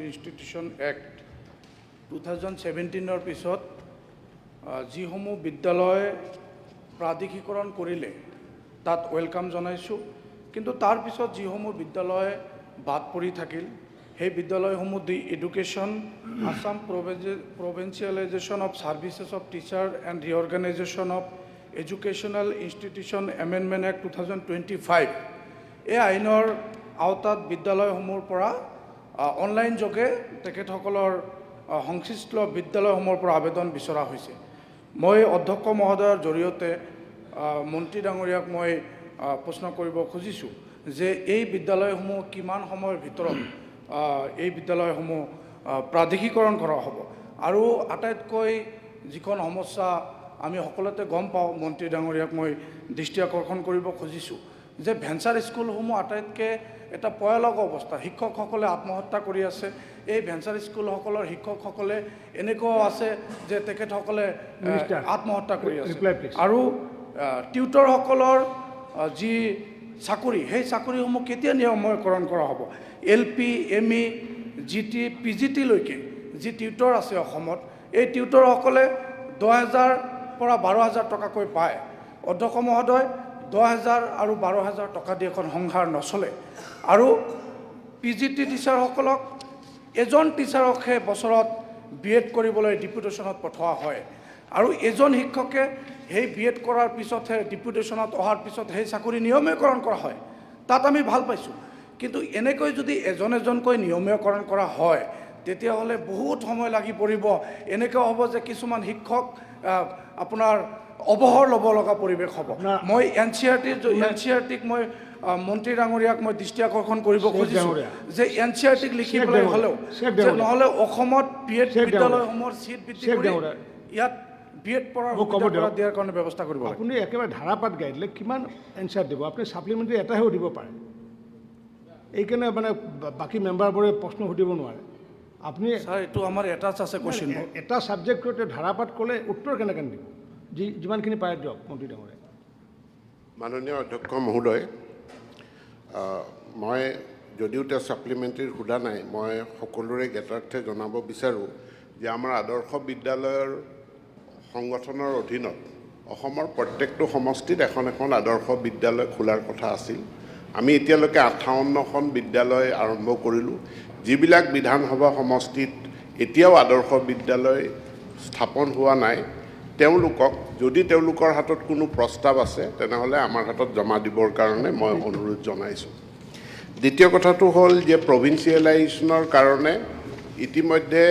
Institution act 2017 পিছত যিসমূহ বিদ্যালয় প্ৰাধিকৰণ কৰিলে তাত ওয়েলকাম জনাইছোঁ। কিন্তু তাৰ পিছত যিসমূহ বিদ্যালয় বাদ পৰি থাকিল সেই বিদ্যালয়সমূহ the education Assam provincialisation of services of teacher and reorganisation of educational institution amendment act 2025 এই আইনৰ আওতাত বিদ্যালয়সমূহৰ পৰা অনলাইন যোগে তেখেতসকলৰ সংশ্লিষ্ট বিদ্যালয়সমূহৰ পৰা আবেদন বিচৰা হৈছে। মই অধ্যক্ষ মহোদয়ৰ জৰিয়তে মন্ত্ৰী ডাঙৰীয়াক মই প্ৰশ্ন কৰিব খুজিছোঁ যে এই বিদ্যালয়সমূহ কিমান সময়ৰ ভিতৰত এই বিদ্যালয়সমূহ প্ৰাধিকৰণ কৰা হ'ব। আৰু আটাইতকৈ যিখন সমস্যা আমি সকলোতে গম পাওঁ, মন্ত্ৰী ডাঙৰীয়াক মই দৃষ্টি আকৰ্ষণ কৰিব খুজিছোঁ যে ভেঞ্চাৰ স্কুলসমূহ আটাইতকৈ এটা ভয়ানক অৱস্থা। শিক্ষকসকলে আত্মহত্যা কৰি আছে। এই ভেঞ্চাৰ স্কুলসকলৰ শিক্ষকসকলে এনেকুৱাও আছে যে তেখেতসকলে আত্মহত্যা কৰি আছে। আৰু টিউটৰসকলৰ যি চাকৰি, সেই চাকৰিসমূহ কেতিয়া নিয়মীকৰণ কৰা হ'ব? LP, ME, GT, PGT-লৈকে যি টিউটৰ আছে অসমত, এই টিউটৰসকলে 10,000 পৰা 12,000 টকাকৈ পায়। অধ্যক্ষ মহোদয়, 10,000 আৰু 12,000 টকা দি এখন সংসাৰ নচলে। আৰু PGT টিচাৰসকলক এজন টিচাৰকহে বছৰত BEd কৰিবলৈ ডিপুটেশ্যনত পঠোৱা হয়। আৰু এজন শিক্ষকে সেই BEd কৰাৰ পিছতহে ডিপুটেশ্যনত অহাৰ পিছত সেই চাকৰি নিয়মীকৰণ কৰা হয়। তাত আমি ভাল পাইছোঁ। কিন্তু এনেকৈ যদি এজনকৈ নিয়মীকৰণ কৰা হয় তেতিয়াহ'লে বহুত সময় লাগি পৰিব। এনেকুৱা হ'ব যে কিছুমান শিক্ষক আপোনাৰ অৱসৰ ল'ব লগা পৰিৱেশ হ'ব। মই NCERT-ক মই মন্ত্ৰী ডাঙৰীয়াক মই দৃষ্টি আকৰ্ষণ কৰিব খুজিছোঁ যে NCERT-ক লিখিবলৈ হ'লেও নহ'লে অসমত BEd বিদ্যালয়সমূহৰ চিট বৃদ্ধি কৰি ইয়াত BEd পঢ়াৰ সুবিধা দিয়াৰ কাৰণে ব্যৱস্থা কৰিব। আপুনি একেবাৰে ধাৰাপাত গাই দিলে কিমান এনচাৰ দিব? আপুনি ছাপ্লিমেণ্টাৰী এটাহে সুধিব পাৰে। এইকাৰণে মানে বাকী মেম্বাৰবোৰে প্ৰশ্ন সুধিব নোৱাৰে। আপুনি ছাৰ, এইটো আমাৰ এটাচ আছে কুৱেশ্যন। এটা ছাবজেক্টত ধাৰাপাত ক'লে উত্তৰ কেনেকৈ দিব? যিমানখিনি পাৰে দিয়ক মন্ত্ৰী ডাঙৰীয়া। মাননীয় অধ্যক্ষ মহোদয়, মই যদিও তেওঁ ছাপ্লিমেণ্টাৰী সোধা নাই, মই সকলোৰে জ্ঞাতাৰ্থে জনাব বিচাৰোঁ যে আমাৰ আদৰ্শ বিদ্যালয়ৰ সংগঠনৰ অধীনত অসমৰ প্ৰত্যেকটো সমষ্টিত এখন আদৰ্শ বিদ্যালয় খোলাৰ কথা আছিল। আমি এতিয়ালৈকে 58খন বিদ্যালয় আৰম্ভ কৰিলোঁ। যিবিলাক বিধানসভা সমষ্টিত এতিয়াও আদৰ্শ বিদ্যালয় স্থাপন হোৱা নাই, তেওঁলোকক যদি তেওঁলোকৰ হাতত কোনো প্ৰস্তাৱ আছে তেনেহ'লে আমাৰ হাতত জমা দিবৰ কাৰণে মই অনুৰোধ জনাইছোঁ। দ্বিতীয় কথাটো হ'ল যে প্ৰভিন্সিয়েলাইজেশ্যনৰ কাৰণে ইতিমধ্যে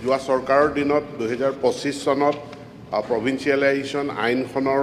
যোৱা চৰকাৰৰ দিনত 2025 চনত প্ৰভিন্সিয়েলাইজেশ্যন আইনখনৰ